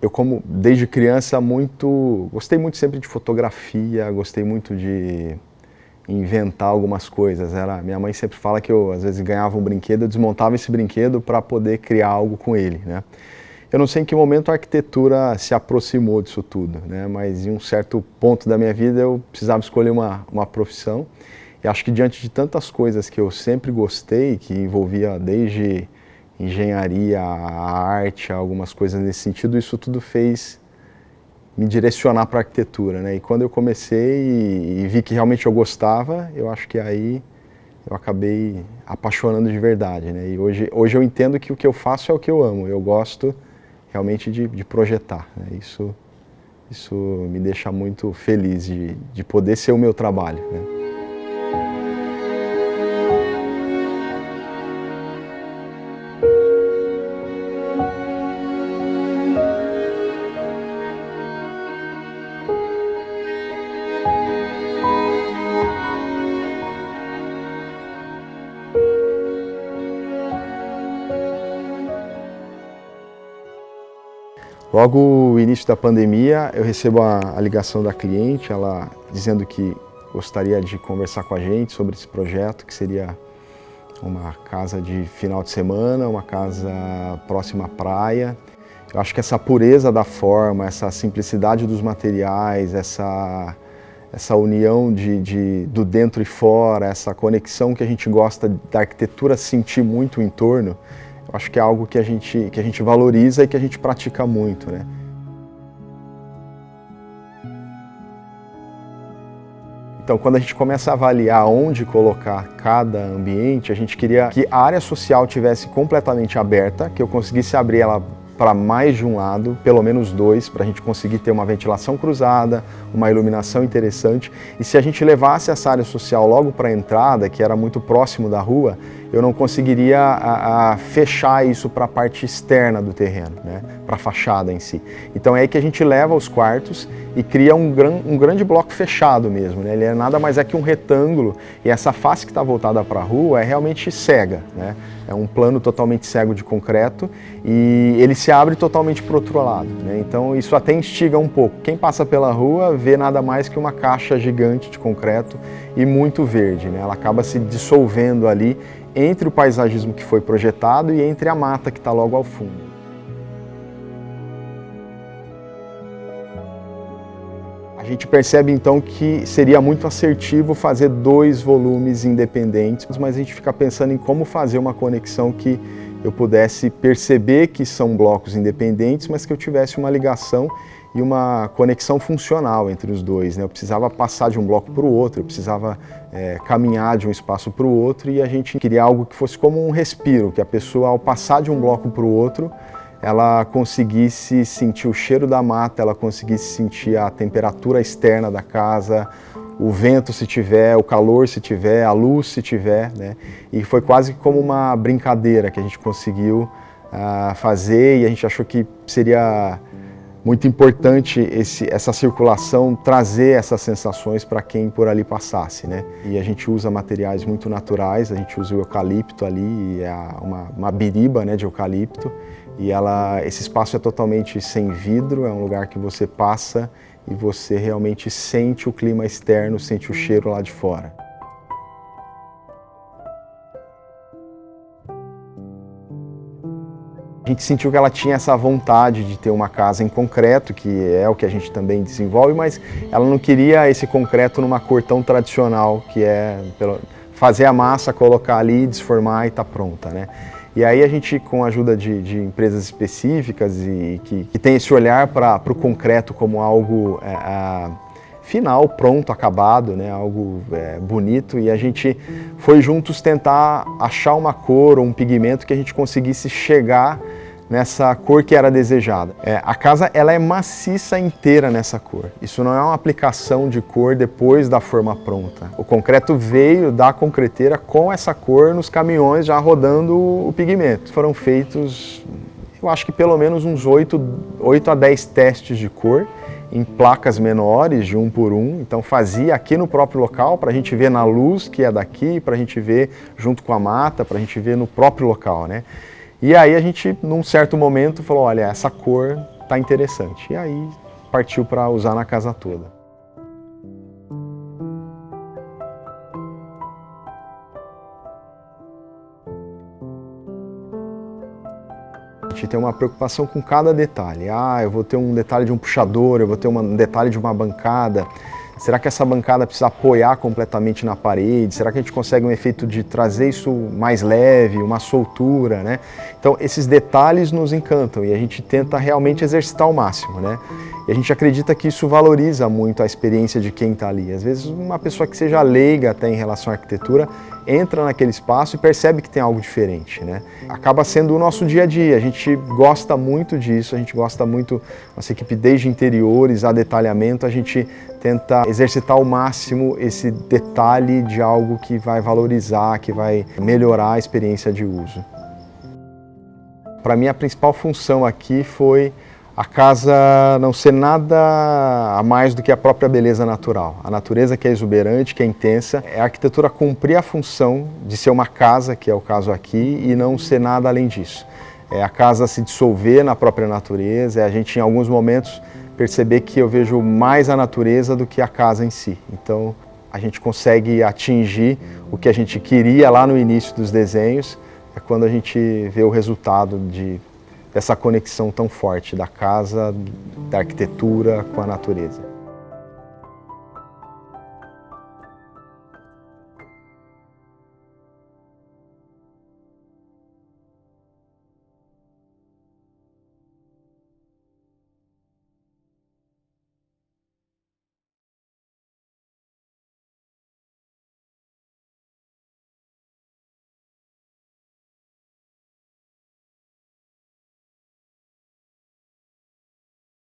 Eu, como desde criança, gostei muito sempre de fotografia, gostei muito de inventar algumas coisas. Minha mãe sempre fala que eu, às vezes, ganhava um brinquedo, eu desmontava esse brinquedo para poder criar algo com ele, né? Eu não sei em que momento a arquitetura se aproximou disso tudo, né? Mas em um certo ponto da minha vida eu precisava escolher uma profissão. E acho que diante de tantas coisas que eu sempre gostei, que envolvia desde engenharia, a arte, algumas coisas nesse sentido, isso tudo fez me direcionar para a arquitetura, né? E quando eu comecei e vi que realmente eu gostava, eu acho que aí eu acabei apaixonando de verdade, né? E hoje eu entendo que o que eu faço é o que eu amo, eu gosto realmente de projetar, né? Isso me deixa muito feliz de poder ser o meu trabalho, né? Logo no início da pandemia, eu recebo a ligação da cliente, ela dizendo que gostaria de conversar com a gente sobre esse projeto, que seria uma casa de final de semana, uma casa próxima à praia. Eu acho que essa pureza da forma, essa simplicidade dos materiais, essa união do dentro e fora, essa conexão que a gente gosta da arquitetura sentir muito o entorno, eu acho que é algo que a gente valoriza e que a gente pratica muito, né? Então, quando a gente começa a avaliar onde colocar cada ambiente, a gente queria que a área social tivesse completamente aberta, que eu conseguisse abrir ela para mais de um lado, pelo menos dois, para a gente conseguir ter uma ventilação cruzada, uma iluminação interessante. E se a gente levasse essa área social logo para a entrada, que era muito próximo da rua, eu não conseguiria fechar isso para a parte externa do terreno, né? Para a fachada em si. Então é aí que a gente leva os quartos e cria um grande bloco fechado mesmo, né? Ele nada mais é que um retângulo, e essa face que está voltada para a rua é realmente cega, né? É um plano totalmente cego de concreto e ele se abre totalmente para o outro lado, né? Então isso até instiga um pouco. Quem passa pela rua vê nada mais que uma caixa gigante de concreto e muito verde, né? Ela acaba se dissolvendo ali entre o paisagismo que foi projetado e entre a mata que está logo ao fundo. A gente percebe então que seria muito assertivo fazer dois volumes independentes, mas a gente fica pensando em como fazer uma conexão que eu pudesse perceber que são blocos independentes, mas que eu tivesse uma ligação e uma conexão funcional entre os dois, né? Eu precisava passar de um bloco para o outro, eu precisava caminhar de um espaço para o outro, e a gente queria algo que fosse como um respiro, que a pessoa, ao passar de um bloco para o outro, ela conseguisse sentir o cheiro da mata, ela conseguisse sentir a temperatura externa da casa, o vento se tiver, o calor se tiver, a luz se tiver, né? E foi quase como uma brincadeira que a gente conseguiu fazer, e a gente achou que seria muito importante essa circulação, trazer essas sensações para quem por ali passasse, né? E a gente usa materiais muito naturais, a gente usa o eucalipto ali, uma biriba, né, de eucalipto, e esse espaço é totalmente sem vidro, é um lugar que você passa e você realmente sente o clima externo, sente o cheiro lá de fora. A gente sentiu que ela tinha essa vontade de ter uma casa em concreto, que é o que a gente também desenvolve, mas ela não queria esse concreto numa cor tão tradicional, que é fazer a massa, colocar ali, desformar e tá pronta, né? E aí a gente, com a ajuda de empresas específicas e que tem esse olhar para o concreto como algo final, pronto, acabado, né? Algo bonito, e a gente foi juntos tentar achar uma cor ou um pigmento que a gente conseguisse chegar nessa cor que era desejada. A casa ela é maciça inteira nessa cor. Isso não é uma aplicação de cor depois da forma pronta. O concreto veio da concreteira com essa cor nos caminhões já rodando o pigmento. Foram feitos, eu acho que pelo menos uns 8 a 10 testes de cor em placas menores, de 1 por 1. Então fazia aqui no próprio local para a gente ver na luz que é daqui, para a gente ver junto com a mata, para a gente ver no próprio local, né? E aí a gente, num certo momento, falou, olha, essa cor tá interessante. E aí partiu para usar na casa toda. A gente tem uma preocupação com cada detalhe. Eu vou ter um detalhe de um puxador, eu vou ter um detalhe de uma bancada. Será que essa bancada precisa apoiar completamente na parede? Será que a gente consegue um efeito de trazer isso mais leve, uma soltura, né? Então, esses detalhes nos encantam e a gente tenta realmente exercitar ao máximo, né? E a gente acredita que isso valoriza muito a experiência de quem está ali. Às vezes, uma pessoa que seja leiga até em relação à arquitetura entra naquele espaço e percebe que tem algo diferente, né? Acaba sendo o nosso dia a dia. A gente gosta muito disso, a gente gosta muito, nossa equipe desde interiores a detalhamento, a gente tenta exercitar ao máximo esse detalhe de algo que vai valorizar, que vai melhorar a experiência de uso. Para mim, a principal função aqui foi a casa não ser nada a mais do que a própria beleza natural. A natureza que é exuberante, que é intensa, a arquitetura cumprir a função de ser uma casa, que é o caso aqui, e não ser nada além disso. É a casa se dissolver na própria natureza, é a gente em alguns momentos perceber que eu vejo mais a natureza do que a casa em si. Então a gente consegue atingir o que a gente queria lá no início dos desenhos, é quando a gente vê o resultado dessa conexão tão forte da casa, da arquitetura com a natureza.